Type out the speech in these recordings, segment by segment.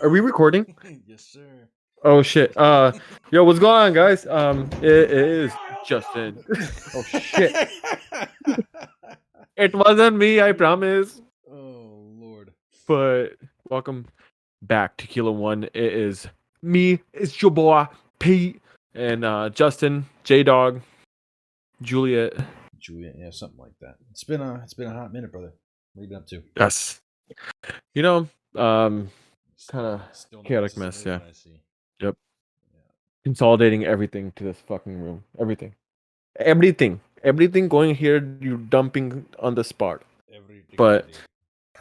Are we recording? Yes, sir. Oh shit. Yo, what's going on, guys? It is Justin. Oh shit. It wasn't me, I promise. Oh Lord. But welcome back to Kilo One. It is me. It's your boy Pete and Justin, J Dog, Juliet. Juliet, yeah, something like that. It's been a hot minute, brother. What have you been up to? Yes. You know, kind of Still in the chaotic assistant mess. Yeah. living, I see. Yep. Yeah. Consolidating everything to this fucking room. Everything going here. You dumping on the spot. Everything I But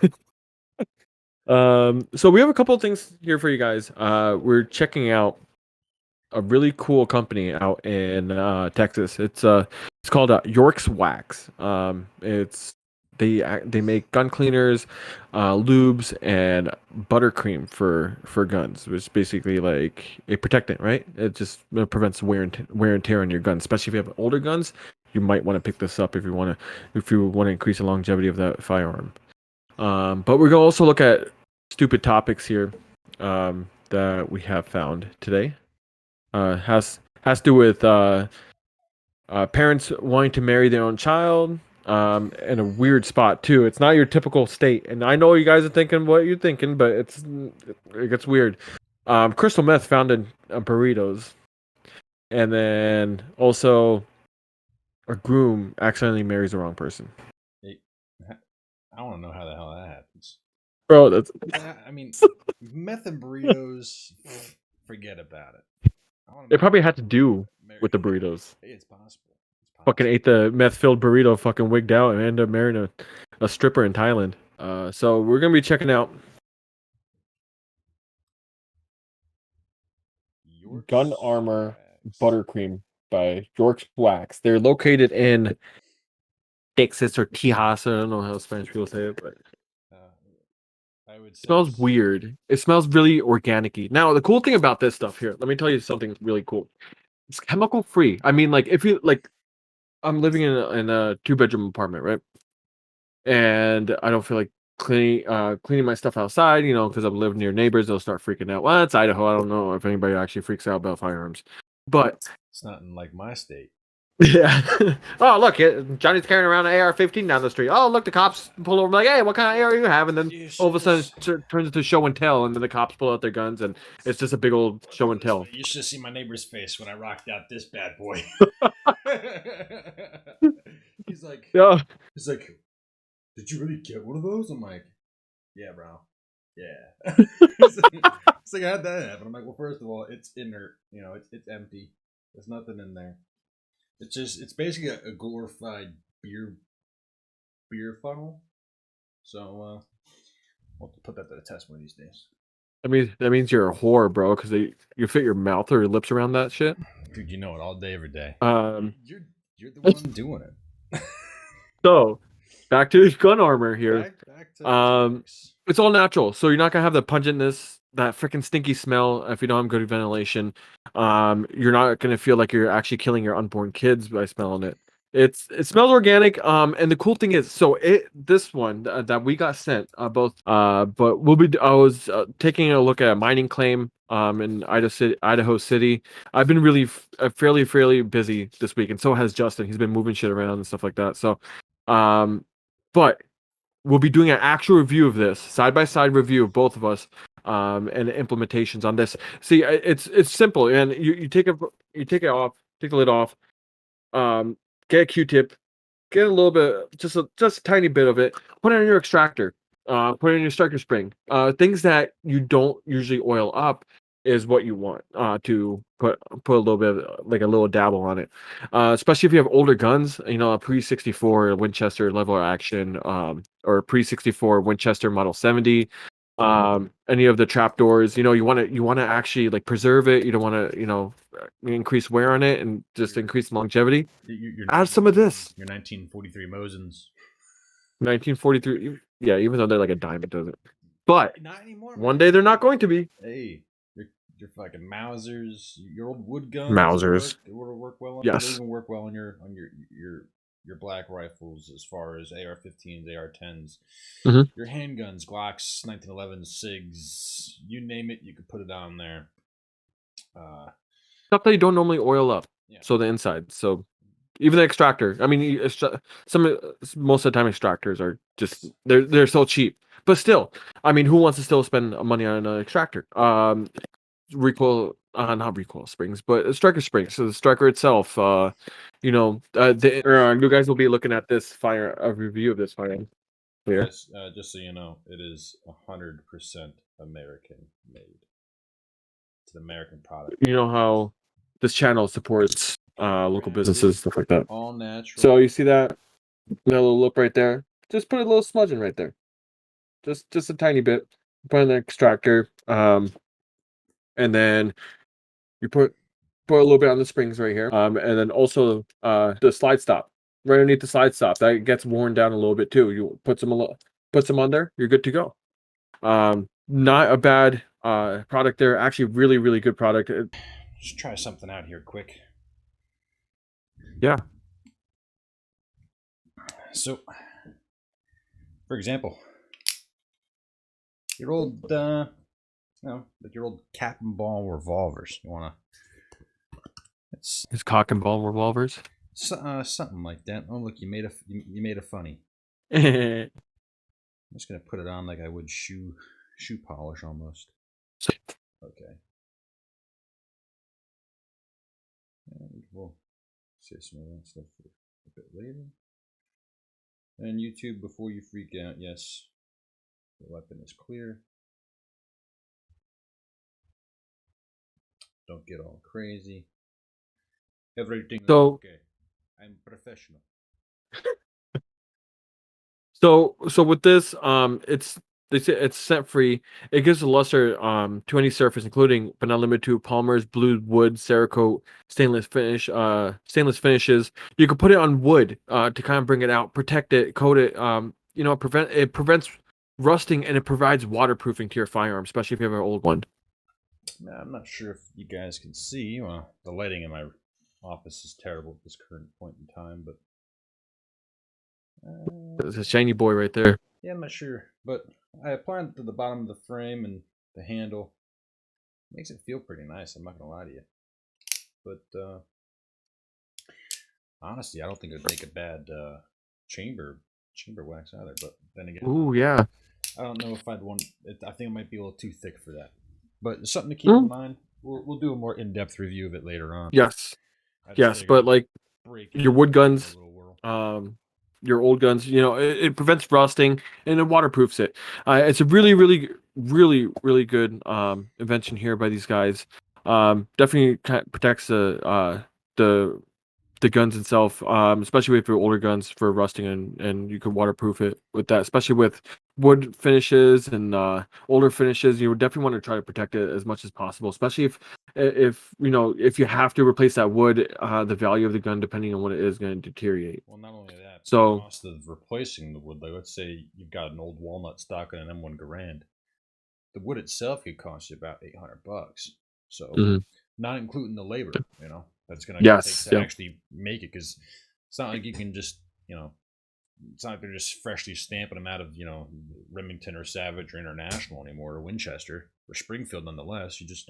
do. so we have a couple of things here for you guys. We're checking out a really cool company out in Texas. It's called York's Wax. They make gun cleaners, lubes, and buttercream for guns, which is basically like a protectant, right? It prevents wear and tear on your guns, especially if you have older guns. You might want to pick this up if you want to increase the longevity of that firearm. But we're gonna also look at stupid topics here that we have found today. Has to do with parents wanting to marry their own child. In a weird spot too. It's not your typical state, and I know you guys are thinking what you're thinking, but it gets weird. Crystal meth found in burritos, and then also a groom accidentally marries the wrong person. Hey, I want to know how the hell that happens. Bro, that's I mean, meth and burritos. Forget about it. I want to it. know how Probably had to do Mary. with the burritos. Hey, it's possible. It's Fucking possible. ate the meth filled burrito, fucking wigged out, and ended up marrying a stripper in Thailand. So we're gonna be checking out Gun York's Armor Wags. Buttercream by York's Wax. They're located in Texas or Tejas. I don't know how Spanish people say it, but it I would say smells weird. It smells really organic-y. Now, the cool thing about this stuff here, let me tell you something really cool. It's chemical free. I mean, like if you like, I'm living in a 2-bedroom apartment, right? And I don't feel like cleaning my stuff outside, because I'm living near neighbors. They'll start freaking out. Well, it's Idaho. I don't know if anybody actually freaks out about firearms, but it's not in like my state. yeah. Oh, look, Johnny's carrying around an AR-15 down the street. Oh, look, the cops pull over like, hey, what kind of AR you have? And then You all should of a sudden just it turns into show and tell, and then the cops pull out their guns, and it's just a big old show and tell. You should see my neighbor's face when I rocked out this bad boy. he's like, Yeah. he's like, did you really get one of those? I'm like, yeah, bro. Yeah. It's like, how'd that happen? I'm like, well, first of all, it's inert. It's empty. There's nothing in there. It's basically a glorified beer funnel. So we'll have to put that to the test one of these days. That means you're a whore, bro, because you fit your mouth or your lips around that shit. Dude, you know it all day, every day. Um, You're the one doing it. so back to gun armor here. Back to the topics. It's all natural, so you're not gonna have the pungentness, that freaking stinky smell if you don't have good ventilation. You're not gonna feel like you're actually killing your unborn kids by smelling it. It smells organic. And the cool thing is, so this one that we got sent, but I was taking a look at a mining claim in Idaho City. I've been really fairly busy this week, and so has Justin. He's been moving shit around and stuff like that. So, but we'll be doing an actual review of this, side by side review of both of us, and implementations on this. See, it's simple, and you take it off, take the lid off, get a Q-tip, get a little bit, just a tiny bit of it, put it in your extractor, put it in your striker spring. Things that you don't usually oil up is what you want to put a little bit of, like a little dabble on it, especially if you have older guns, a pre-64 Winchester lever action, or a pre-64 Winchester Model 70, any of the trapdoors. You want to actually like preserve it. You don't want to increase wear on it and just increase longevity. Add some of this. Your 1943 Mosins. 1943. Yeah, even though they're like a dime, it doesn't. But Not anymore. one day they're not going to be. Hey, your fucking Mausers, your old wood guns. Mausers. It would work well on. Yes. They even work well on your your black rifles, as far as AR-15s, AR-10s, Hmm. your handguns, Glocks, 1911 SIGs, you name it, you could put it on there. Stuff that you don't normally oil up. Yeah. So the inside. So even the extractor. I mean, most of the time extractors are just they're so cheap. But still, I mean, who wants to still spend money on an extractor? Recoil, not recoil springs, but striker springs. So the striker itself, you guys will be looking at this a review of this firearm later. Yes, just so you know, it is 100% American made. It's an American product. You know how this channel supports local businesses, stuff like that. All natural. So you see that little lip right there? Just put a little smudging right there. Just a tiny bit. Put in the extractor, and then you put a little bit on the springs right here, and then also the slide stop right underneath the slide stop that gets worn down a little bit too. You put some on there, you're good to go. Not a bad product there. Actually, really good product. Just try something out here quick. Yeah. So, for example, your old, like your old cap and ball revolvers. You wanna? It's His cock and ball revolvers. something like that. Oh, look, you made a funny. So, I'm just gonna put it on like I would shoe polish almost. Okay. And we'll say some of that stuff a bit later. And YouTube, before you freak out, yes, the weapon is clear. Don't get all crazy. Everything is okay. I'm professional. So with this, they say it's scent free. It gives a luster to any surface, including but not limited to polymers, blue wood, Cerakote, stainless finishes. You could put it on wood to kind of bring it out, protect it, coat it. It prevents rusting and it provides waterproofing to your firearm, especially if you have an old one. Now, I'm not sure if you guys can see. Well, the lighting in my office is terrible at this current point in time, but It's a shiny boy right there. yeah, I'm not sure. But I applied it to the bottom of the frame and the handle. Makes it feel pretty nice. I'm not gonna lie to you. But honestly, I don't think it would make a bad chamber wax either. But then again, Ooh, yeah. I don't know if I'd want it. I think it might be a little too thick for that. But it's something to keep in mind. We'll do a more in-depth review of it later on. Yes. Yes, but like your wood guns, your old guns, it prevents rusting and it waterproofs it. It's a really good invention here by these guys. Definitely protects the guns itself, especially with your older guns for rusting, and you can waterproof it with that, especially with wood finishes and older finishes. You would definitely want to try to protect it as much as possible, especially if you have to replace that wood, the value of the gun, depending on what it is, going to deteriorate. Well, not only that, so the cost of replacing the wood. Like, let's say you've got an old walnut stock and an M1 Garand. The wood itself could cost you about $800. So, mhm. not including the labor, that's going to Yes, take to yeah. actually make it. Because it's not like you can just, it's not like they're just freshly stamping them out of, Remington or Savage or International anymore, or Winchester or Springfield, nonetheless. You just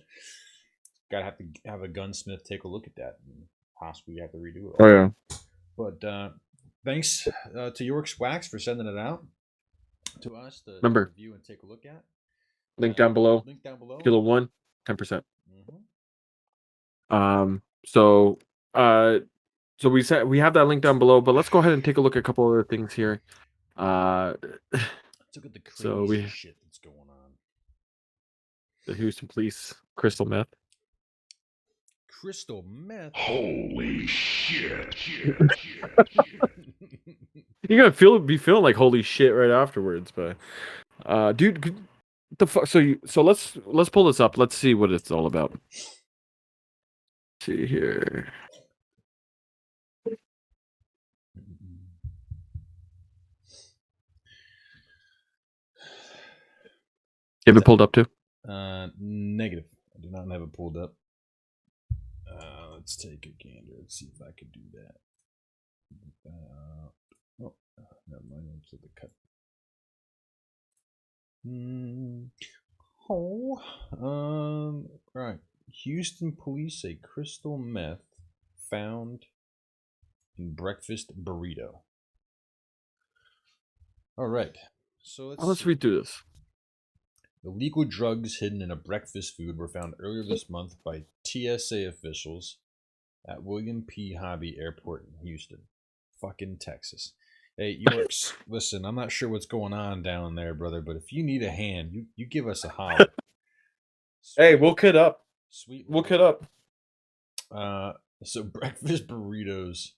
gotta have a gunsmith take a look at that, and possibly you have to redo it all. Oh yeah. But thanks to York's Wax for sending it out to us to review and take a look at. Link down below. Link down below. Kilo 1, 10%. Mm-hmm. So we said we have that link down below, but let's go ahead and take a look at a couple other things here. Let's look at the crazy shit that's going on. The Houston Police crystal meth. Crystal meth. Holy shit! You're gonna be feeling like holy shit right afterwards, but dude, the fuck. So let's pull this up. Let's see what it's all about. Let's see here. You have it pulled up too? Negative. I do not have it pulled up. Let's take a gander. Let's see if I could do that. Oh, never mind. Let's hit the cut. Right. Houston police say crystal meth found in breakfast burrito. All right. So Let's read through this. Illegal drugs hidden in a breakfast food were found earlier this month by TSA officials at William P. Hobby Airport in Houston, fucking Texas. Hey, Yorks, listen, I'm not sure what's going on down there, brother, but if you need a hand, you give us a holler. Hey, we'll kid up. Sweet. We'll kid up. So breakfast burritos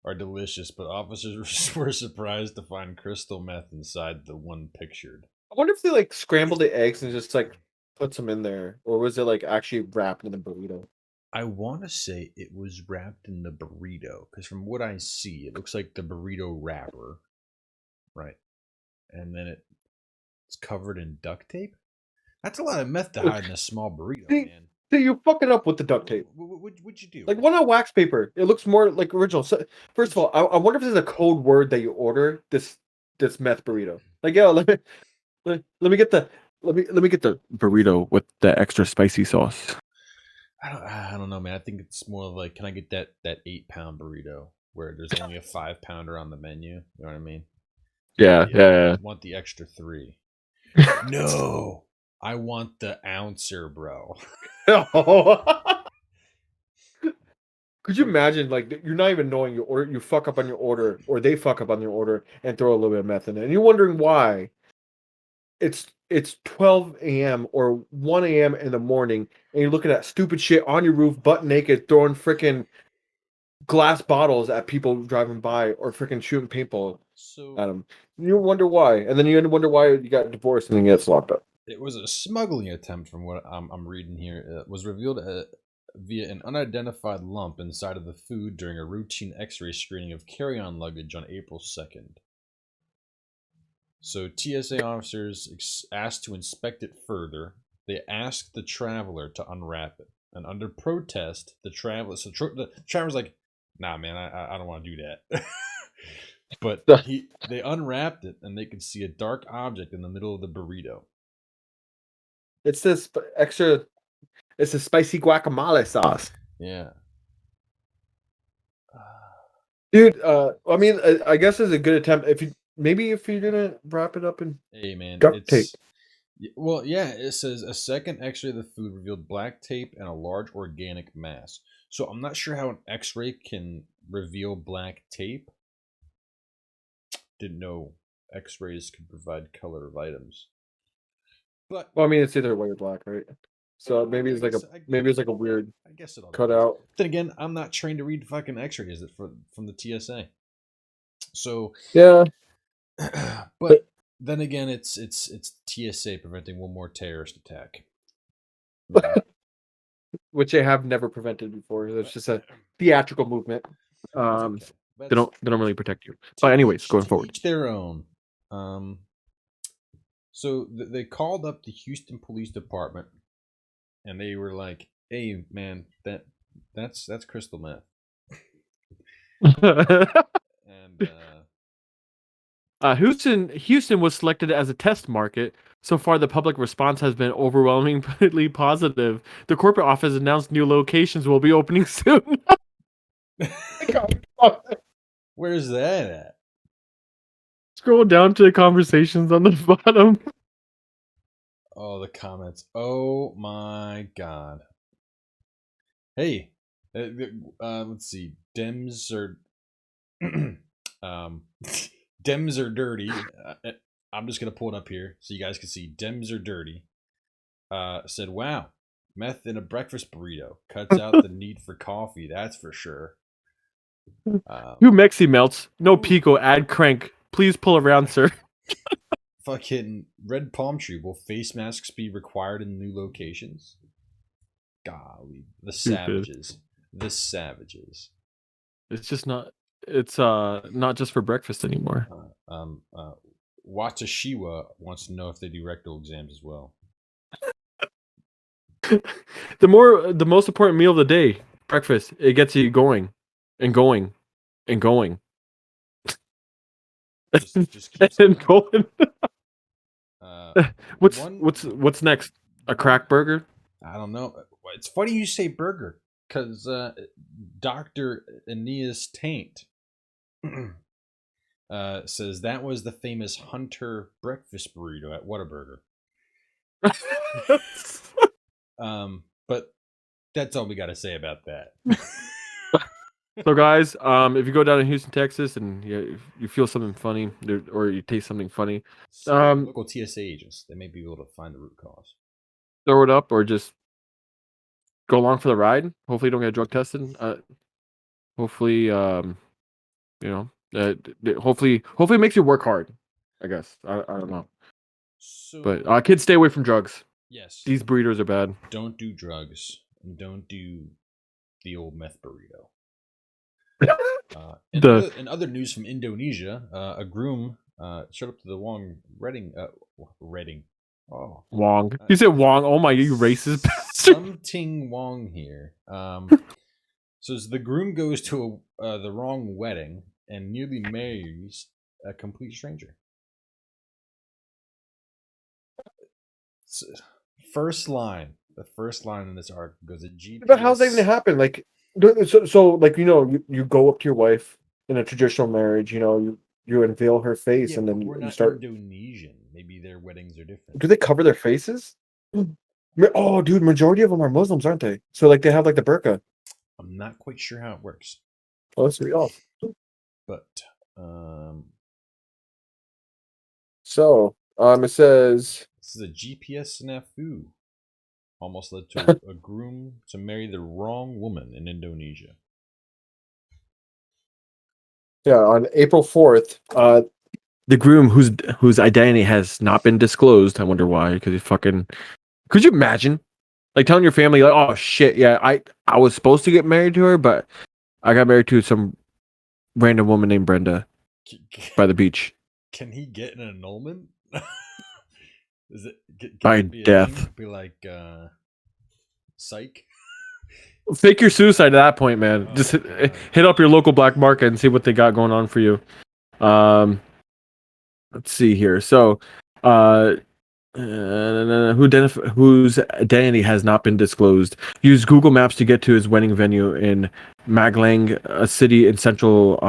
are delicious, but officers were surprised to find crystal meth inside the one pictured. I wonder if they like scrambled the eggs and just like put some in there, or was it like actually wrapped in the burrito? I want to say it was wrapped in the burrito because from what I see, it looks like the burrito wrapper, right? And then it's covered in duct tape. That's a lot of meth to hide in a small burrito, man. See, you fuck it up with the duct tape. What'd you do? Like, why not wax paper? It looks more like original. So, first of all, I wonder if there's a code word that you order this meth burrito. Like, yo, let me get the let me get the burrito with the extra spicy sauce. I don't know, man. I think it's more of like, can I get that 8-pound burrito where there's only a 5-pounder on the menu? You know what I mean? Yeah, yeah. I want the extra 3. No, I want the ouncer, bro. Could you imagine, like, you're not even knowing your order, you fuck up on your order, or they fuck up on your order and throw a little bit of meth in it, and you're wondering why? It's 12 a.m. or 1 a.m. in the morning, and you're looking at stupid shit on your roof, butt naked, throwing freaking glass bottles at people driving by, or freaking shooting paintball at them. You wonder why, and then you wonder why you got divorced and then gets locked up. It was a smuggling attempt, from what I'm reading here. It was revealed via an unidentified lump inside of the food during a routine X-ray screening of carry-on luggage on April 2nd. So TSA officers asked to inspect it further. They asked the traveler to unwrap it, and under protest, the traveler's like, "Nah, man, I don't want to do that." But they unwrapped it, and they could see a dark object in the middle of the burrito. It's this extra. It's a spicy guacamole sauce. Yeah. Dude, I mean, I guess it's a good attempt. If you're gonna wrap it up in duct tape. Well, yeah, it says a second X-ray of the food revealed black tape and a large organic mass. So I'm not sure how an X-ray can reveal black tape. Didn't know X-rays could provide color of items. But well, I mean, it's either white or black, right? So maybe it's like a weird I guess it all cutout. Then again, I'm not trained to read fucking X-rays from the TSA. So yeah, but then again, it's TSA preventing one more terrorist attack, which they have never prevented before. It's just a theatrical movement. Okay. They don't really protect you. But anyways, going forward, each their own. So they called up the Houston Police Department, and they were like, "Hey, man, that's crystal meth." And Houston was selected as a test market. So far, the public response has been overwhelmingly positive. The corporate office announced new locations will be opening soon. where's that at? Scroll down to the conversations on the bottom. Oh, the comments. Oh my god. Hey, let's see. Dems are Dems are dirty. I'm just gonna pull it up here so you guys can see. Dems are dirty. Said, "Wow, meth in a breakfast burrito cuts out the need for coffee. That's for sure." You Mexi melts. No pico. Add crank. Please pull around, sir. Fucking red palm tree. Will face masks be required in new locations? Golly, the savages. The savages. It's just not. It's not just for breakfast anymore. Watashiwa wants to know if they do rectal exams as well. The most important meal of the day, breakfast. It gets you going, and going, and going. Just keeps and going. going. What's next? A crack burger? I don't know. It's funny you say burger because Dr. Aeneas Taint says that was the famous Hunter breakfast burrito at Whataburger. But that's all we got to say about that. So guys, if you go down to Houston, Texas, and you feel something funny or you taste something funny, Local TSA agents, they may be able to find the root cause. throw it up or just go along for the ride. Hopefully, you don't get drug tested. Hopefully, hopefully it makes you work hard. I guess I don't know, So, but kids, stay away from drugs. yes, These burritos are bad. don't do drugs and don't do the old meth burrito. In other news from Indonesia, a groom showed up to the Wong wedding. Oh, Wong. You said Wong. Oh my, you racist bastard. Something Wong here. So as the groom goes to the wrong wedding and nearly marries a complete stranger. First line. The first line in this article goes at GPS. But how's that even happen? Like, like you go up to your wife in a traditional marriage. You unveil her face, and then we're you not start. Indonesian. Maybe their weddings are different. Do they cover their faces? Oh, dude, majority of them are Muslims, aren't they? So like they have like the burqa. I'm not quite sure how it works. Oh, let's read off. But so it says this is a GPS snafu. Almost led to a groom to marry the wrong woman in Indonesia. Yeah, on April 4th, the groom whose identity has not been disclosed. I wonder why, because he fucking. Could you imagine? Like telling your family, like, oh shit, yeah, I was supposed to get married to her, but I got married to some random woman named Brenda by the beach. Can he get an annulment? Is it by death? Be like psych. Fake your suicide at that point, man. Oh, just hit up your local black market and see what they got going on for you. Let's see here. So, whose identity has not been disclosed used Google Maps to get to his wedding venue in Magelang, a city in central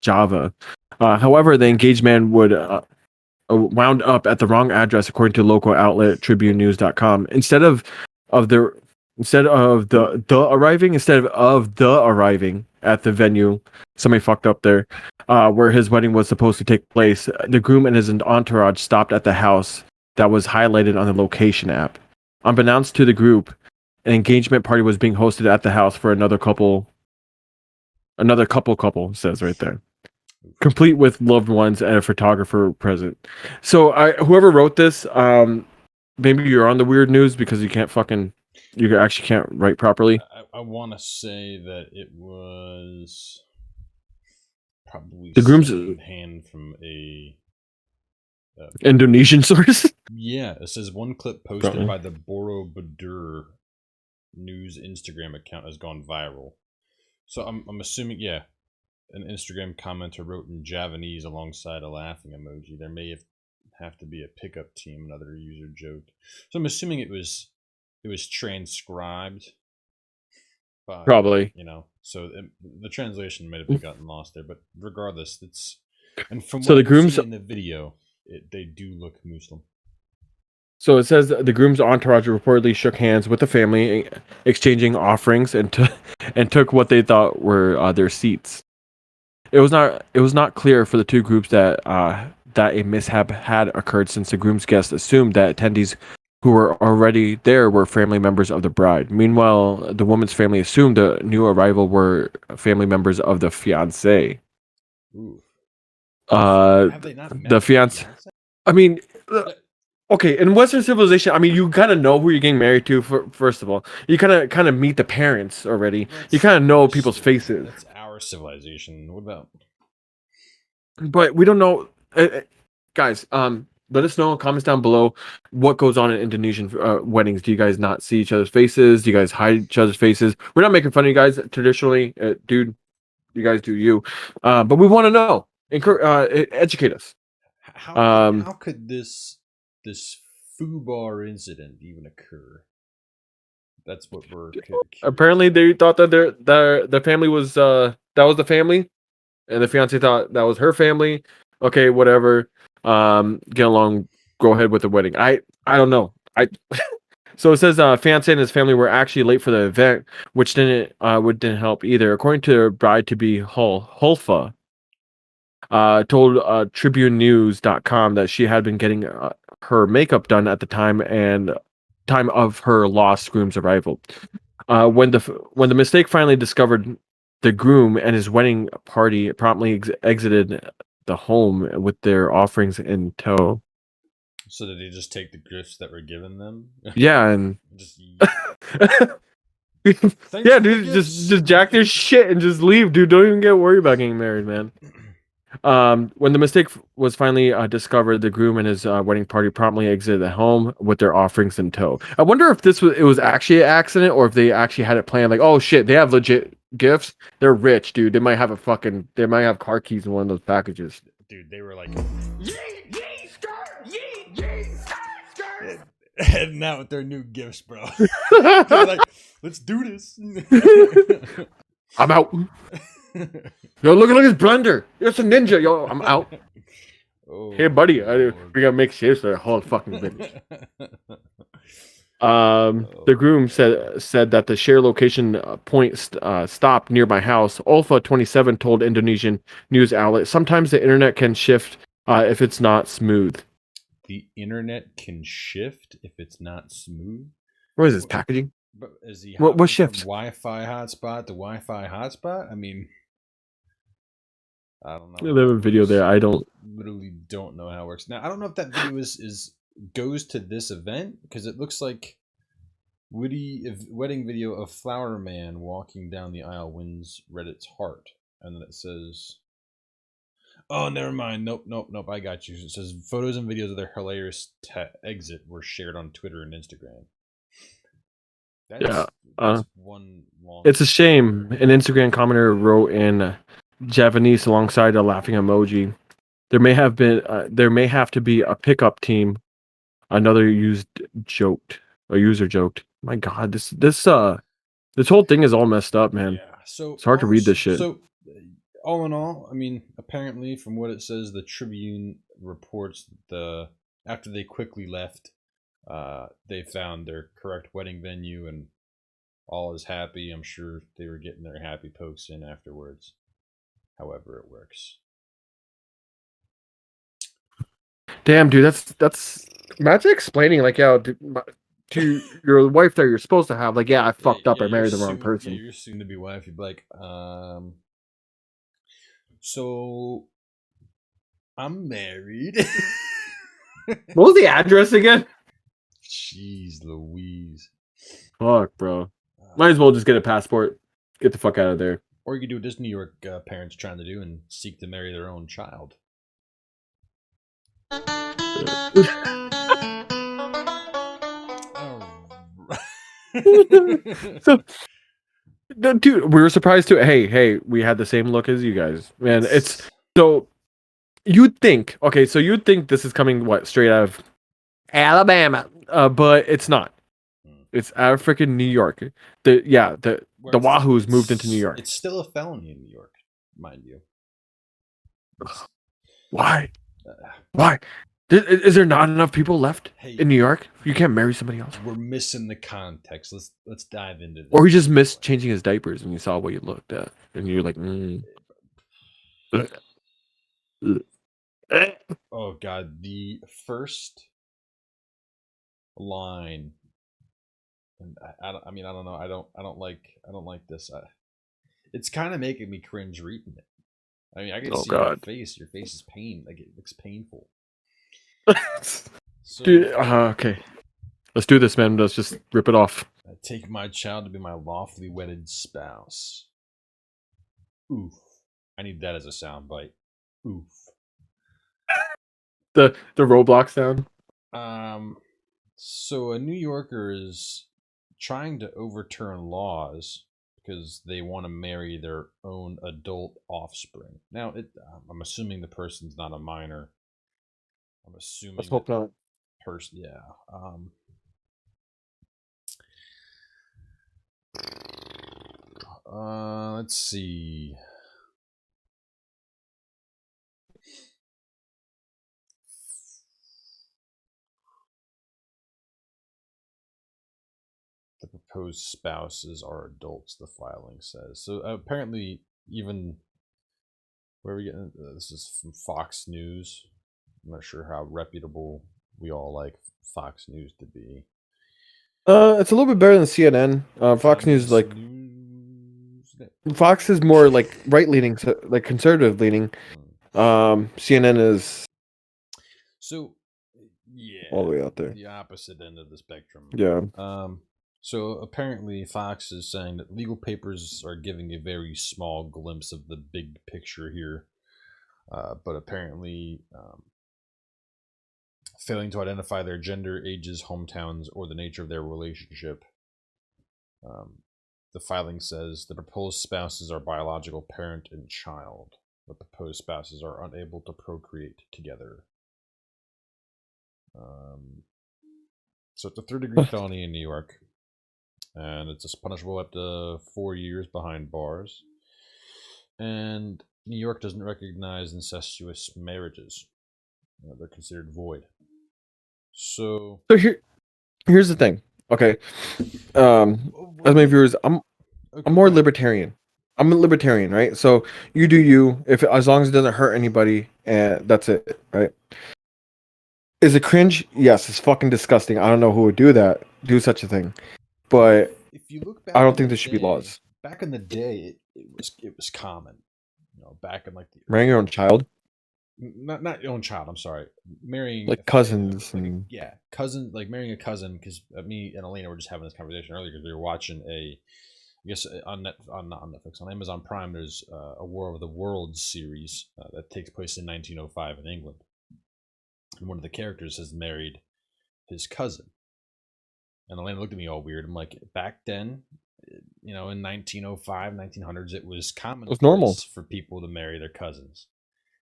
Java. However, the engaged man would wound up at the wrong address, according to local outlet TribuneNews.com. Instead of the arriving at the venue, somebody fucked up there, where his wedding was supposed to take place. The groom and his entourage stopped at the house that was highlighted on the location app. Unbeknownst to the group, an engagement party was being hosted at the house for another couple says right there, complete with loved ones and a photographer present. So whoever wrote this, maybe you're on the weird news because you actually can't write properly. I want to say that it was probably the groom's hand from a Indonesian source. Yeah, it says one clip posted by the Borobudur News Instagram account has gone viral. So I'm assuming, yeah, an Instagram commenter wrote in Javanese alongside a laughing emoji. There may have to be a pickup team, another user joked. So I'm assuming it was transcribed by, probably, so the translation might have gotten lost there, but regardless, and from so what the groom's in the video, they do look Muslim. So it says the groom's entourage reportedly shook hands with the family, exchanging offerings, and took what they thought were their seats. It was not clear for the two groups that a mishap had occurred, since the groom's guests assumed that attendees who were already there were family members of the bride. Meanwhile, the woman's family assumed the new arrival were family members of the fiancé. Ooh. Have they not met the fiancé? I mean, okay, in Western civilization, I mean, you kind of know who you're getting married to. First of all, you kind of meet the parents already. You kind of know people's faces. That's our civilization. What about? But we don't know, guys. Let us know in comments down below what goes on in Indonesian weddings. Do you guys not see each other's faces? Do you guys hide each other's faces? We're not making fun of you guys traditionally, dude. You guys do you, but we want to know. Educate us. How could this FUBAR incident even occur? That's what we're curious. Apparently, they thought that the family was that was the family, and the fiance thought that was her family. Okay, whatever. Get along. Go ahead with the wedding. I don't know. So it says fiance and his family were actually late for the event, which didn't help either. According to bride to be Hulfa, told TribuneNews.com that she had been getting her makeup done at the time of her lost groom's arrival. When the mistake finally discovered, the groom and his wedding party promptly exited the home with their offerings in tow. So did they just take the gifts that were given them? Yeah, and Just yeah, dude, just jack their shit and just leave, dude. Don't even get worried about getting married, man. When the mistake was finally discovered, the groom and his wedding party promptly exited the home with their offerings in tow. I wonder if it was actually an accident or if they actually had it planned. Like, oh shit, they have legit gifts. They're rich, dude. They might have car keys in one of those packages. Dude, they were like, heading out with their new gifts, bro. They're like, let's do this. I'm out. Yo, look at his blender. It's a ninja. Yo, I'm out. Oh, Hey, buddy, Lord. we gotta make shit for the whole fucking village. The groom said that the share location point stopped near my house. Alpha 27 told Indonesian news outlet, sometimes the internet can shift if it's not smooth. The internet can shift if it's not smooth. What is this packaging? But is he What shifts? Wi-Fi hotspot to Wi-Fi hotspot? I mean, I don't know. They have a video there. I literally don't know how it works. Now I don't know if that video is goes to this event because it looks like wedding video of Flower Man walking down the aisle wins Reddit's heart, and then it says, "Oh, never mind. Nope. I got you." It says photos and videos of their hilarious exit were shared on Twitter and Instagram. That's one long. It's a shame. An Instagram commenter wrote in Japanese alongside a laughing emoji. There may have to be a pickup team. Another user joked. My God, this whole thing is all messed up, man. Yeah, so it's hard to read this shit. So, all in all, I mean, apparently, from what it says, the Tribune reports after they quickly left, they found their correct wedding venue and all is happy. I'm sure they were getting their happy pokes in afterwards. However, it works. Damn, dude, that's imagine explaining like, yeah, to your wife that you're supposed to have, like, yeah, I fucked up. I married the wrong person. Yeah, your soon to be wife. You'd be like, so I'm married. What was the address again? Jeez Louise. Fuck, bro. Might as well just get a passport. Get the fuck out of there. Or you could do what this New York parents trying to do and seek to marry their own child. So, dude, we were surprised too. Hey, we had the same look as you guys, man. It's so you'd think, okay, so you'd think this is coming straight out of Alabama, but it's not. It's out of freaking New York. The Wahoos moved into New York. It's still a felony in New York, mind you. Why? Why? Is there not enough people left in New York? You can't marry somebody else. We're missing the context. Let's dive into this. Or he just missed changing his diapers and you saw what you looked at and you're like, Oh God, the first line. And I don't know. I don't like this. It's kind of making me cringe reading it. I mean, I can see your face. Your face is pain. Like, it looks painful. So, dude, okay. Let's do this, man. Let's just rip it off. I take my child to be my lawfully wedded spouse. Oof. I need that as a soundbite. Oof. The Roblox sound. So a New Yorker is trying to overturn laws because they want to marry their own adult offspring. Now, I'm assuming the person's not a minor. I'm assuming Let's hope not. person, yeah. Let's see. The proposed spouses are adults, the filing says. So apparently, even where are we getting this is from Fox News. I'm not sure how reputable we all like Fox News to be. It's a little bit better than CNN. Fox News, like Fox is more like right leaning, like conservative leaning. CNN is So yeah, all the way out there. the opposite end of the spectrum. Yeah. So apparently Fox is saying that legal papers are giving a very small glimpse of the big picture here, but apparently failing to identify their gender, ages, hometowns, or the nature of their relationship. The filing says the proposed spouses are biological parent and child. The proposed spouses are unable to procreate together. So it's a third-degree felony in New York, and it's punishable up to 4 years behind bars. And New York doesn't recognize incestuous marriages; they're considered void. So Here's the thing. Okay. As my viewers, I'm more libertarian. I'm a libertarian, right? So you do you, if as long as it doesn't hurt anybody, and that's it, right? Is it cringe? Yes, it's fucking disgusting. I don't know who would do such a thing, but if you look back, I don't think there should be laws. Back in the day, it was common. Back in like the Marrying your own child, not your own child. I'm sorry, marrying like cousins, and cousin, like marrying a cousin. Because me and Elena were just having this conversation earlier because we were watching I guess on Netflix, on Amazon Prime. There's a War of the Worlds series that takes place in 1905 in England, and one of the characters has married his cousin. And Elena looked at me all weird. I'm like, back then, in 1905, 1900s, it was common. It was normal for people to marry their cousins.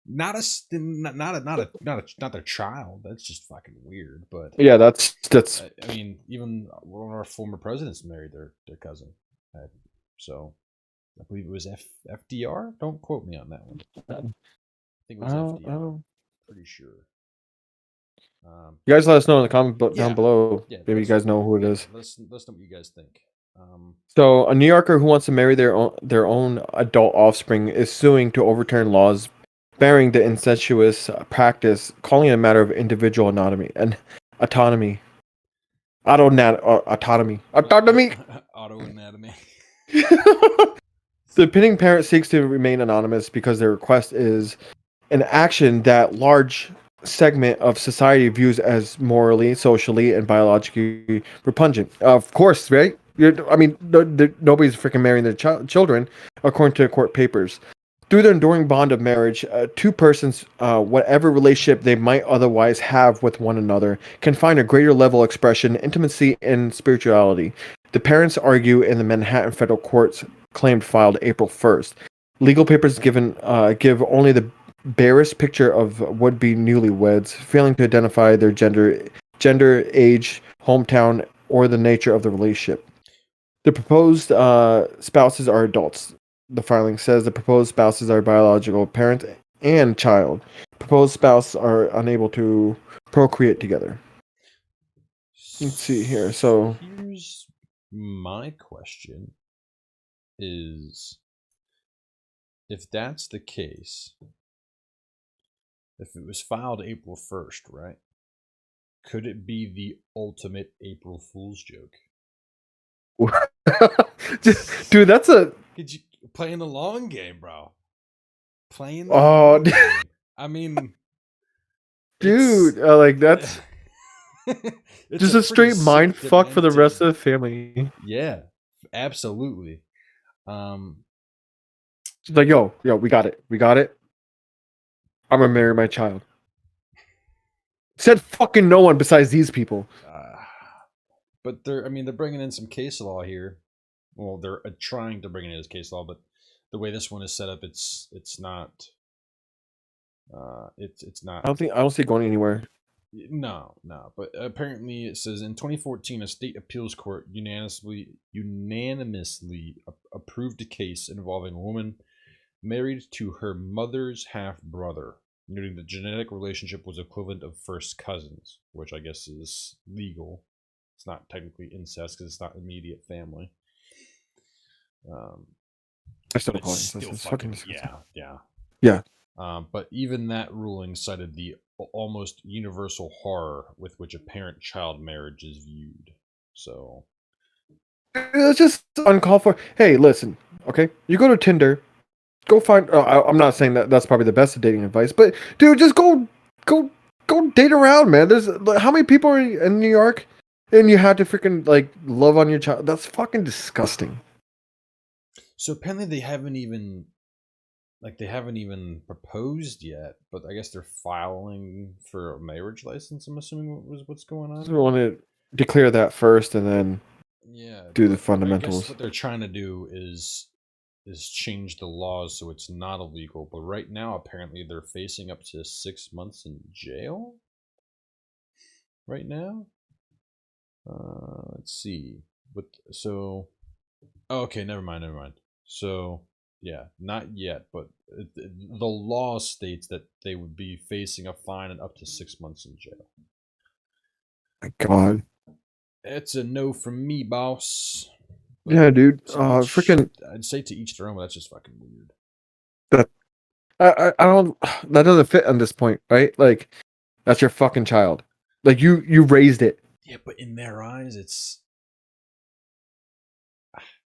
Not their child. That's just fucking weird. But yeah, that's. I mean, even one of our former presidents married their cousin. So I believe it was FDR. Don't quote me on that one. I think it was FDR. Pretty sure. You guys let us know in the comment down below. Yeah, maybe you guys know who it is. Let's know what you guys think. So a New Yorker who wants to marry their own adult offspring is suing to overturn laws barring the incestuous practice, calling it a matter of individual autonomy and autonomy. Autonomy. Autoanatomy. The pitting parent seeks to remain anonymous because their request is an action that large segment of society views as morally, socially, and biologically repugnant. Of course, right? Nobody's freaking marrying their children, according to court papers. Through the enduring bond of marriage, two persons, whatever relationship they might otherwise have with one another, can find a greater level of expression, intimacy, and spirituality. The parents argue in the Manhattan federal court's claim filed April 1st. Legal papers give only the barest picture of would-be newlyweds, failing to identify their gender, age, hometown, or the nature of the relationship. The proposed spouses are adults. The filing says the proposed spouses are biological parent and child. Proposed spouses are unable to procreate together. Let's see here. So here's my question: is if that's the case, if it was filed April 1st, right? Could it be the ultimate April Fool's joke? Dude, that's a. Could you playing the long game, bro? Playing the long game. I mean, dude, like that's just a straight mind fuck for the rest of the family. Yeah, absolutely. Like, yo, we got it. I'm gonna marry my child. Said fucking no one besides these people. But they're bringing in some case law here. Well, they're trying to bring it as case law, but the way this one is set up, it's not. It's not. I don't see it going anywhere. No. But apparently, it says in 2014, a state appeals court unanimously approved a case involving a woman married to her mother's half brother, noting the genetic relationship was equivalent of first cousins, which I guess is legal. It's not technically incest because it's not immediate family. I still But call it it's incest. still It's fucking disgusting. yeah. Yeah. But even that ruling cited the almost universal horror with which a parent-child marriage is viewed. So It's just uncalled for. Hey, listen, okay? You go to Tinder, go find. I'm not saying that that's probably the best of dating advice, but dude, just go, go date around, man. There's how many people are in New York, and you have to freaking like love on your child. That's fucking disgusting. So apparently they haven't even proposed yet, but I guess they're filing for a marriage license. I'm assuming was what's going on. So we want to declare that first, and then do the I fundamentals. guess what they're trying to do is change the laws so it's not illegal. But right now, apparently, they're facing up to 6 months in jail. Right now, let's see. Okay, never mind. So yeah, not yet, but the law states that they would be facing a fine and up to 6 months in jail. My God. It's a no from me, boss. But Yeah, dude. freaking. I'd say to each their own, but that's just fucking weird. That I don't. That doesn't fit on this point, right? Like, that's your fucking child. Like you raised it. Yeah, but in their eyes, it's.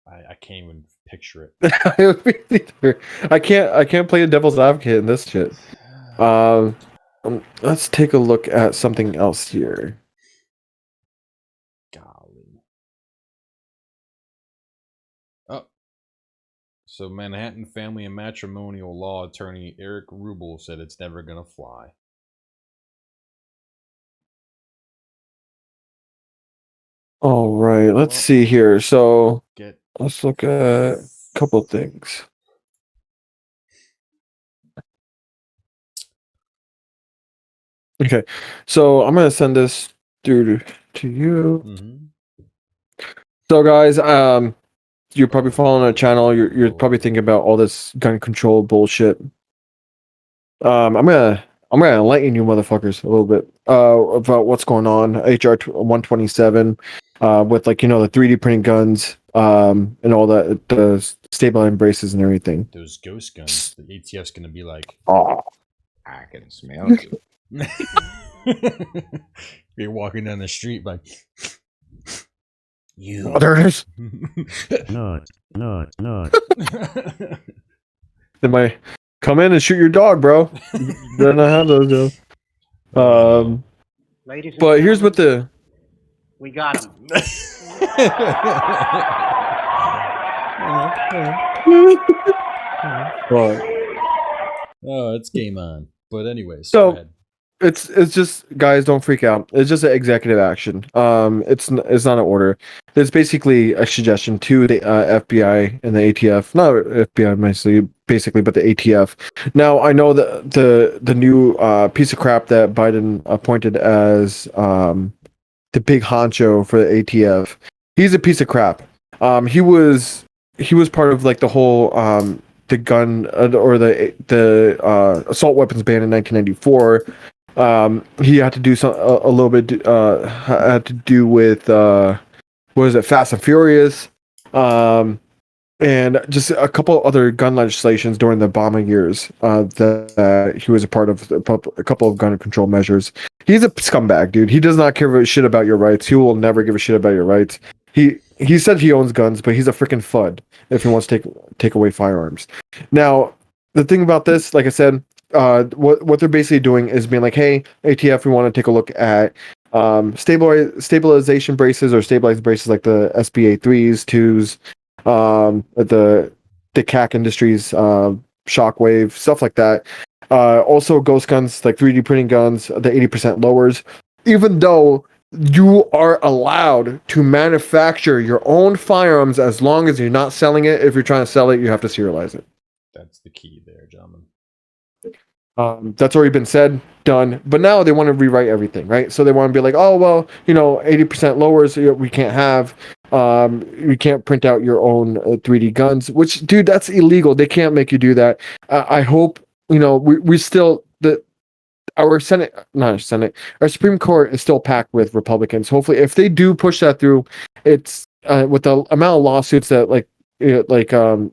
I can't even picture it. I can't play a devil's advocate in this shit. Let's take a look at something else here. Golly. Oh. So Manhattan family and matrimonial law attorney Eric Rubel said it's never gonna fly. All right, let's see here. So let's look at a couple of things. Okay, so I'm gonna send this through to you. Mm-hmm. So guys, you're probably following our channel. You're probably thinking about all this gun control bullshit. I'm gonna enlighten you motherfuckers a little bit about what's going on. HR 127 with like the 3D printing guns and all that, the stabilizing braces and everything. Those ghost guns. The ATF's gonna be like, oh, I can smell you. You're walking down the street like you. oh, there it is. Not. They might come in and shoot your dog, bro. Better not have those though. Ladies and But here's what we got him. Oh, it's game on. But anyways, So- go ahead. it's just, guys, don't freak out. It's just an executive action. It's not an order. It's basically a suggestion to the FBI and the ATF, not FBI basically, but the ATF. Now I know that the new piece of crap that Biden appointed as the big honcho for the ATF. He's a piece of crap. He was part of like the whole the gun or the assault weapons ban in 1994. He had to do a little bit had to do with what is it, Fast and Furious, and just a couple other gun legislations during the Obama years that he was a part of, a couple of gun control measures. He's a scumbag, dude. He does not give a shit about your rights. He will never give a shit about your rights. He said he owns guns, but he's a freaking FUD if he wants to take away firearms. Now, the thing about this, like I said, what they're basically doing is being like, hey, ATF, we want to take a look at stabilization braces or stabilized braces like the SBA 3s, 2s, the CAC Industries, Shockwave, stuff like that. Also, ghost guns like 3D printing guns, the 80% lowers. Even though you are allowed to manufacture your own firearms as long as you're not selling it. If you're trying to sell it, you have to serialize it. That's the key there, gentlemen. That's already been said, done. But now they want to rewrite everything, right? So they want to be like, oh well, 80% lowers we can't have. You can't print out your own 3D guns. Which, dude, that's illegal. They can't make you do that. I hope we still our Senate, not our Senate, our Supreme Court is still packed with Republicans. Hopefully, if they do push that through, it's with the amount of lawsuits that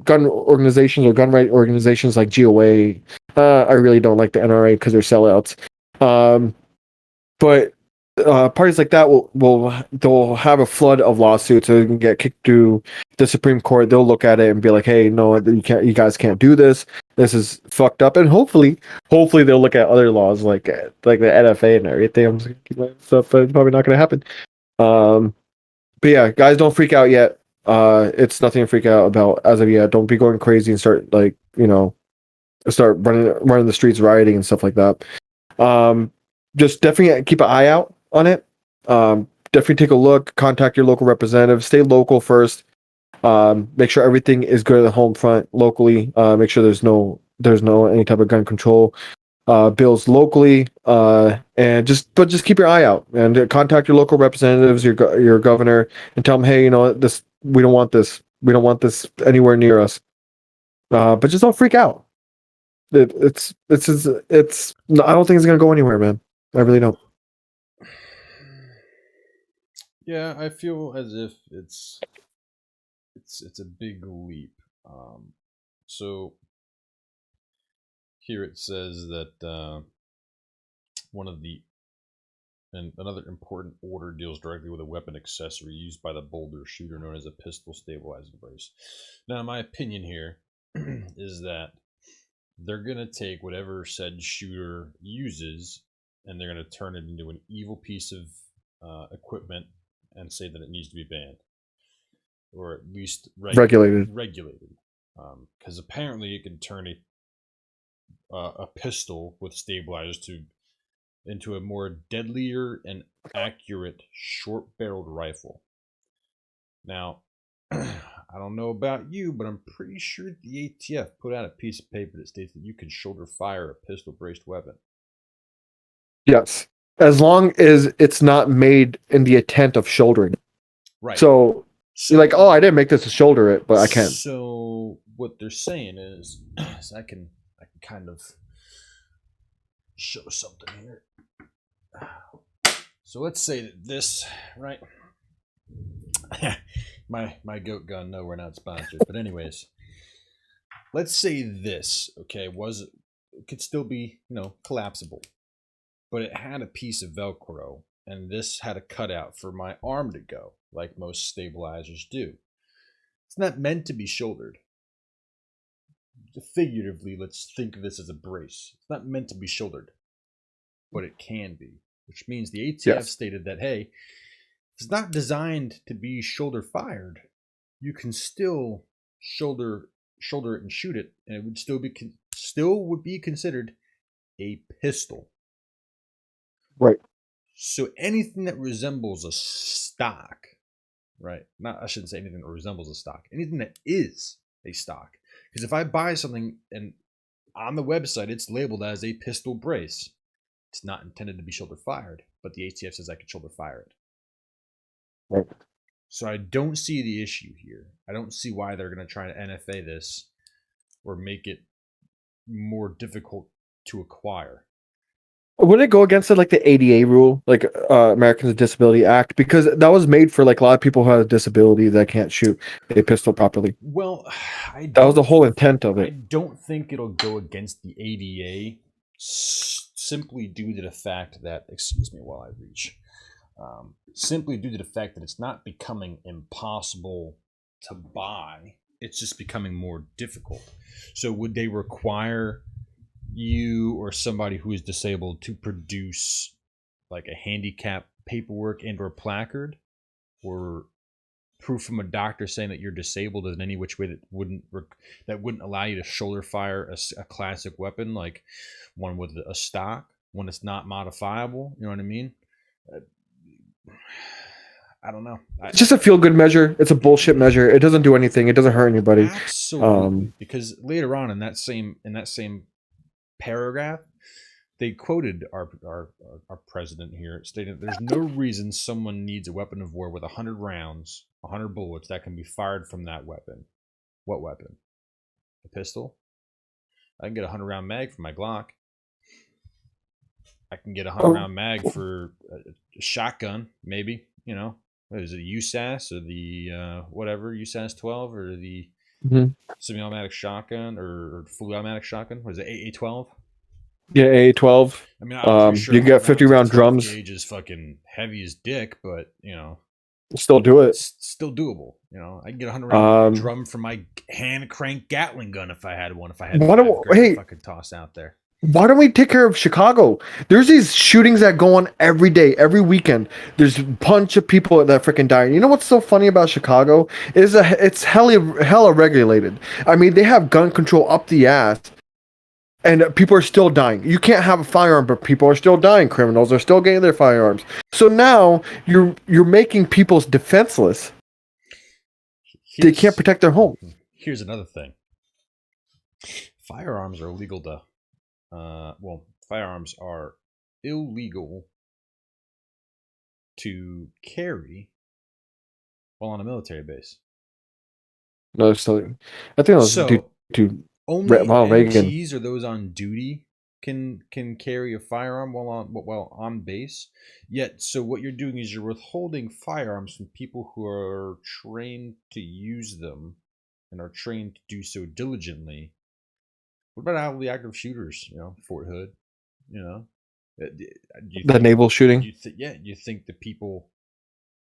gun organizations or gun right organizations like GOA. I really don't like the NRA because they're sellouts. But parties like that they'll have a flood of lawsuits. So they can get kicked through the Supreme Court. They'll look at it and be like, "Hey, no, you guys can't do this. This is fucked up." And hopefully they'll look at other laws like the NFA and everything. I'm just keep that stuff, but it's probably not going to happen. But yeah, guys, don't freak out yet. It's nothing to freak out about as of yet. Don't be going crazy and start start running the streets rioting and stuff like that. Just definitely keep an eye out on it. Definitely take a look, contact your local representative, stay local first. Make sure everything is good at the home front locally. Make sure there's no any type of gun control bills locally. And just keep your eye out and contact your local representatives, your governor, and tell them, hey, this, we don't want this. We don't want this anywhere near us. But just don't freak out. It's I don't think it's gonna go anywhere, man. I really don't. Yeah, I feel as if it's a big leap. So here it says that another important order deals directly with a weapon accessory used by the bolder shooter known as a pistol stabilizing brace. Now, my opinion here is that they're going to take whatever said shooter uses and they're going to turn it into an evil piece of equipment and say that it needs to be banned or at least regulated. Because apparently it can turn a pistol with stabilizers into a more deadlier and accurate short-barreled rifle. Now, I don't know about you, but I'm pretty sure the ATF put out a piece of paper that states that you can shoulder fire a pistol-braced weapon. Yes, as long as it's not made in the intent of shouldering. Right. So you're like, oh, I didn't make this to shoulder it, but I can. So what they're saying is I can kind of show something here. So let's say that this, right? my goat gun. No, we're not sponsored. But anyways, let's say this, okay, it could still be, collapsible, but it had a piece of Velcro, and this had a cutout for my arm to go, like most stabilizers do. It's not meant to be shouldered. Figuratively, let's think of this as a brace. It's not meant to be shouldered, but it can be, which means the ATF stated that, hey, if it's not designed to be shoulder fired, you can still shoulder it and shoot it, and it would still be considered a pistol. Right. So anything that resembles a stock, right? I shouldn't say anything that resembles a stock. Anything that is a stock. Because if I buy something and on the website it's labeled as a pistol brace, it's not intended to be shoulder fired, but the ATF says I could shoulder fire it. Right. So I don't see the issue here. I don't see why they're going to try to NFA this or make it more difficult to acquire. Would it go against like the ADA rule, like Americans with Disability Act? Because that was made for like a lot of people who have a disability that can't shoot a pistol properly. Well, that was the whole intent of it. I don't think it'll go against the ADA simply due to the fact that, excuse me while I reach, simply due to the fact that it's not becoming impossible to buy. It's just becoming more difficult. So would they require you or somebody who is disabled to produce like a handicap paperwork and or placard or proof from a doctor saying that you're disabled in any which way that wouldn't allow you to shoulder fire a classic weapon, like one with a stock, when it's not modifiable? You know what I mean? I don't know. It's just a feel good measure. It's a bullshit measure. It doesn't do anything. It doesn't hurt anybody. Absolutely, because later on in that same paragraph, they quoted our president here, stating that there's no reason someone needs a weapon of war with 100 rounds, 100 bullets that can be fired from that weapon. What weapon? A pistol? I can get a 100-round mag for my Glock. I can get a 100-round mag for a shotgun, maybe. You know, what is it, USAS or the whatever, USAS 12 or the semi-automatic shotgun or fully automatic shotgun? What is it, AA-12? Yeah, A12. I mean, I'm pretty sure you get 50-round drums. gauge is fucking heavy as dick, but you know, Still do it. it's still doable. You know, I can get a 100-round drum for my hand crank Gatling gun if I had one. If I had fucking toss out there. Why don't we take care of Chicago? There's these shootings that go on every day, every weekend. There's a bunch of people that freaking die. You know what's so funny about Chicago? It's hella regulated. I mean, they have gun control up the ass, and people are still dying. You can't have a firearm, but people are still dying. Criminals are still getting their firearms. So now you're making people defenseless. They can't protect their home. Here's another thing. Firearms are illegal to firearms are illegal to carry while on a military base. No, so I think that was due to only Ronald Reagan. MTs or those on duty can carry a firearm while on base. Yet, so what you're doing is you're withholding firearms from people who are trained to use them and are trained to do so diligently. What about all the active shooters? You know, Fort Hood. You know, The naval shooting. You think the people?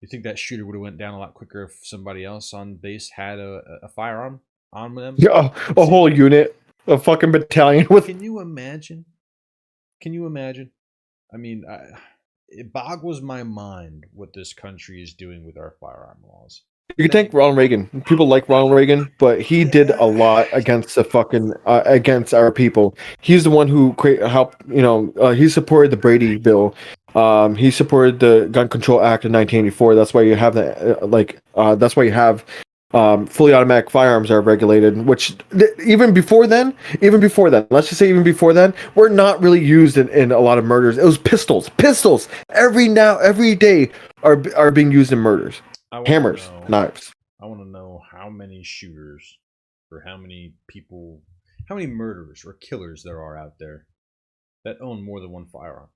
You think that shooter would have went down a lot quicker if somebody else on base had a firearm on them? Yeah, a whole unit, a fucking battalion with. Can you imagine? I mean, it boggles my mind what this country is doing with our firearm laws. You can thank Ronald Reagan. People like Ronald Reagan, but he did a lot against the fucking against our people. He's the one who helped. You know, he supported the Brady bill. He supported the Gun Control Act of 1984. That's why you have that. That's why you have fully automatic firearms are regulated. Which even before then, let's just say even before then, were not really used in a lot of murders. It was pistols. Every day are being used in murders. Hammers, knives. I want to know how many shooters or how many people, how many murderers or killers there are out there that own more than one firearm.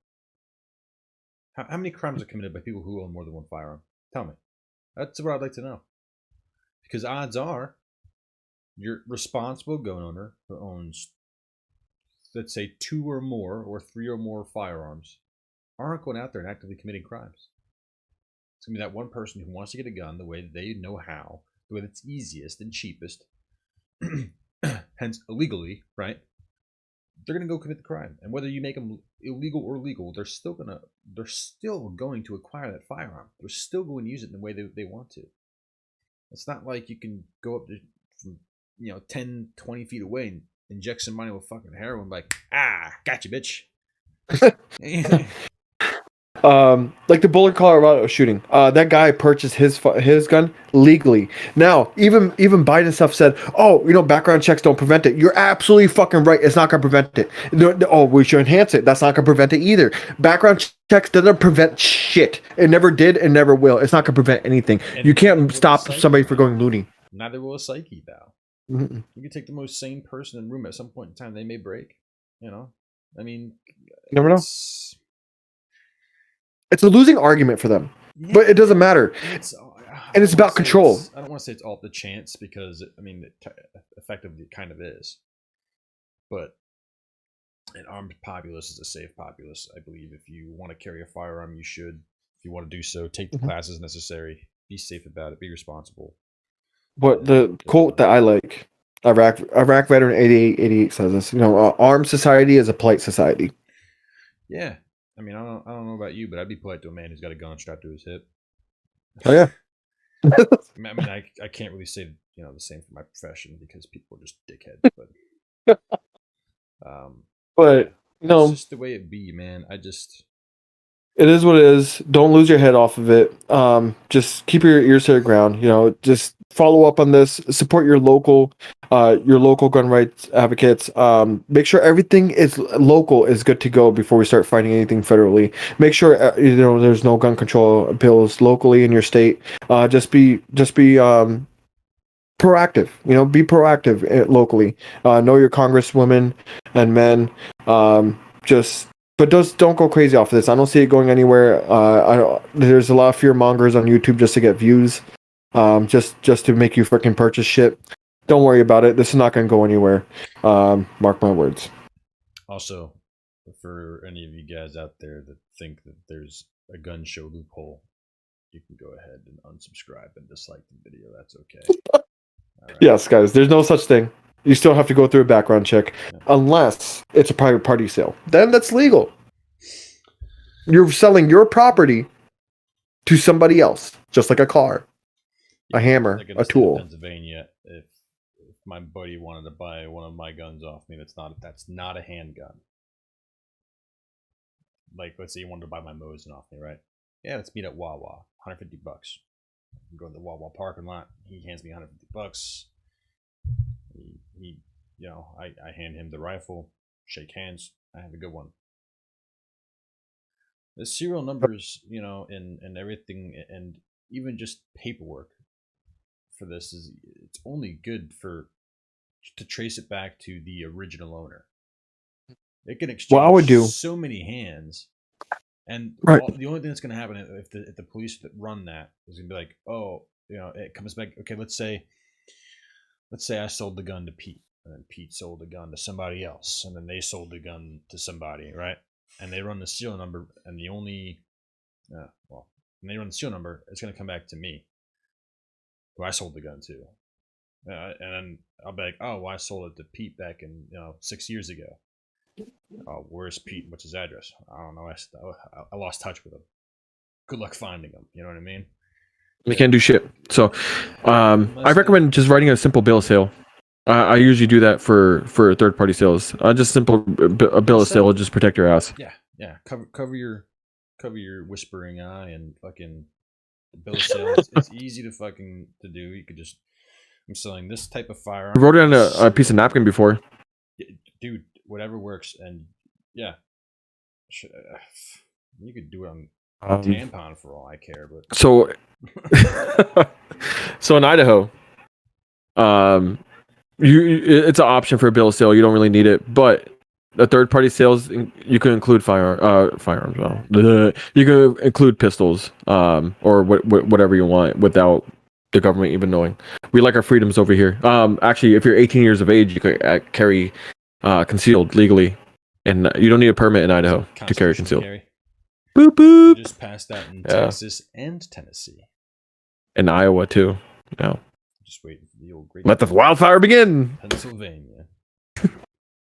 How many crimes are committed by people who own more than one firearm? Tell me. That's what I'd like to know. Because odds are, your responsible gun owner who owns, let's say, 2 or more or 3 or more firearms aren't going out there and actively committing crimes. It's going to be that one person who wants to get a gun the way that they know how, the way that's easiest and cheapest, hence illegally, right? They're going to go commit the crime. And whether you make them illegal or legal, they're still going to acquire that firearm. They're still going to use it in the way they want to. It's not like you can go up to, from 10, 20 feet away and inject somebody with fucking heroin like, gotcha, bitch. Like the Boulder, Colorado shooting. That guy purchased his gun legally. Now, even Biden stuff said, background checks don't prevent it. You're absolutely fucking right. It's not gonna prevent it. No, we should enhance it. That's not gonna prevent it either. Background checks doesn't prevent shit. It never did and never will. It's not gonna prevent anything. And you can't stop somebody from going loony. Neither will a psyche, though. Mm-hmm. You can take the most sane person in the room at some point in time. They may break. I mean, never know. It's a losing argument for them, but it doesn't matter. And it's about control. I don't want to say it's all the chance because it effectively kind of is. But an armed populace is a safe populace. I believe if you want to carry a firearm, you should. If you want to do so, take the classes necessary. Be safe about it. Be responsible. But the quote that I like, Iraq veteran 88 says this. Armed society is a polite society. Yeah. I mean, I don't know about you, but I'd be polite to a man who's got a gun strapped to his hip. Oh yeah. I can't really say the same for my profession because people are just dickheads. But but it's just the way it be, man. It is what it is. Don't lose your head off of it. Just keep your ears to the ground. You know, just follow up on this. Support your local gun rights advocates. Make sure everything is local is good to go before we start fighting anything federally. Make sure there's no gun control bills locally in your state. Just be proactive. You know, be proactive locally. Know your congresswomen and men. Just but don't go crazy off of this. I don't see it going anywhere. There's a lot of fear mongers on YouTube just to get views, just to make you freaking purchase shit. Don't worry about it. This is not going to go anywhere. Mark my words. Also, for any of you guys out there that think that there's a gun show loophole, you can go ahead and unsubscribe and dislike the video. That's okay. All right. Yes, guys. There's no such thing. You still have to go through a background check, unless it's a private party sale. Then that's legal. You're selling your property to somebody else, just like a car, a hammer, Like in a the state of tool. Pennsylvania, if my buddy wanted to buy one of my guns off me, that's not a handgun. Like, let's say you wanted to buy my Mosin off me, right? Yeah, let's meet at Wawa, $150. We go to the Wawa parking lot. He hands me $150. He I hand him the rifle, shake hands. I have a good one. The serial numbers, and everything, and even just paperwork for this it's only good to trace it back to the original owner. It can exchange What I would do, so many hands, and right? the only thing that's going to happen if the police that run that is going to be like, oh, it comes back. Okay, let's say I sold the gun to Pete, and then Pete sold the gun to somebody else, and then they sold the gun to somebody, right? And they run the serial number, and when they run the serial number, it's going to come back to me, who I sold the gun to, and then I'll be like, oh, well, I sold it to Pete back in 6 years ago. Oh, where's Pete? What's his address? I don't know. I lost touch with him. Good luck finding him. You know what I mean? You can't do shit. So, I recommend just writing a simple bill of sale. I usually do that for third party sales. Just simple a bill of sale will just protect your ass. Yeah. Cover your whispering eye and fucking bill of sale. It's easy to do. You could just, I'm selling this type of firearm. I wrote it on a piece of napkin before. Dude, whatever works, and yeah, you could do it on tampon for all I care. But so in Idaho, it's an option for a bill of sale. You don't really need it, but the third party sales you can include firearms. Well, you can include pistols, or whatever you want without the government even knowing. We like our freedoms over here. Actually, if you're 18 years of age, you can carry concealed legally, and you don't need a permit in Idaho to carry concealed. Boop boop. You just passed that in Texas and Tennessee, and Iowa too. Yeah. Just waiting for the old great. Let the wildfire begin. Pennsylvania.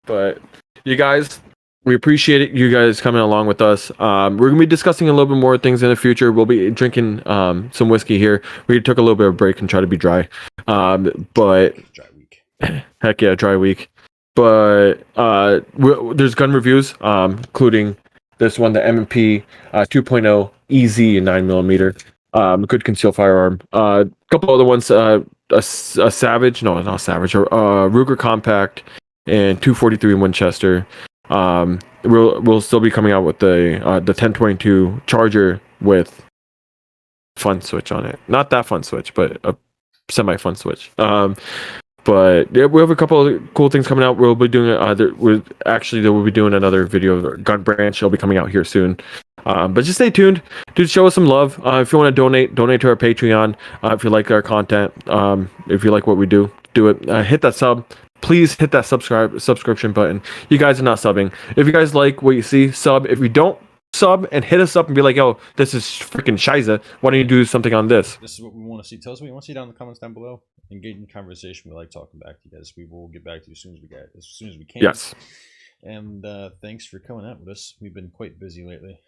But you guys, we appreciate it. You guys coming along with us. We're gonna be discussing a little bit more things in the future. We'll be drinking some whiskey here. We took a little bit of a break and try to be dry. But dry week. Heck yeah, dry week. But there's gun reviews, including this one, the M&P 2.0 EZ 9mm. Good concealed firearm. A couple other ones, a Savage, no, not Savage, Ruger Compact and 243 Winchester. We'll still be coming out with the 1022 Charger with fun switch on it. Not that fun switch, but a semi-fun switch. But yeah, we have a couple of cool things coming out. We'll be doing we'll be doing another video of our gun branch. It'll be coming out here soon. But just stay tuned. Dude, show us some love. If you want to donate to our Patreon. If you like our content, if you like what we do it. Hit that sub. Please hit that subscription button. You guys are not subbing. If you guys like what you see, sub. If you don't sub, and hit us up and be like, yo, this is freaking shiza. Why don't you do something on this? This is what we want to see. Tell us what you want to see down in the comments down below. Engage in conversation. We like talking back to you guys. We will get back to you as soon as we can. Yes. And thanks for coming out with us. We've been quite busy lately.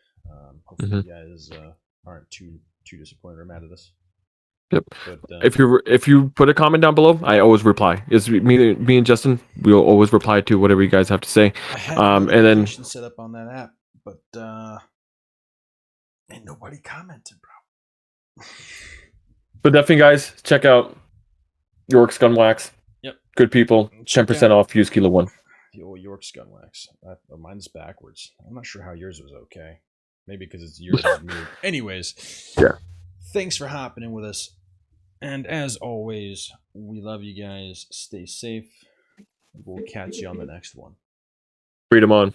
Hopefully you guys aren't too disappointed or mad at us. Yep. But, if you put a comment down below, I always reply. It's me and Justin. We'll always reply to whatever you guys have to say. I have and then set up on that app, but And nobody commented, bro. But definitely, guys, check out York's Gun Wax. Yep. Good people. Check 10% off. Use Kilo 1. The old York's gun wax. Mine's backwards. I'm not sure how yours was okay. Maybe because it's yours is weird. Anyways. Yeah. Thanks for hopping in with us. And as always, we love you guys. Stay safe. We'll catch you on the next one. Freedom on.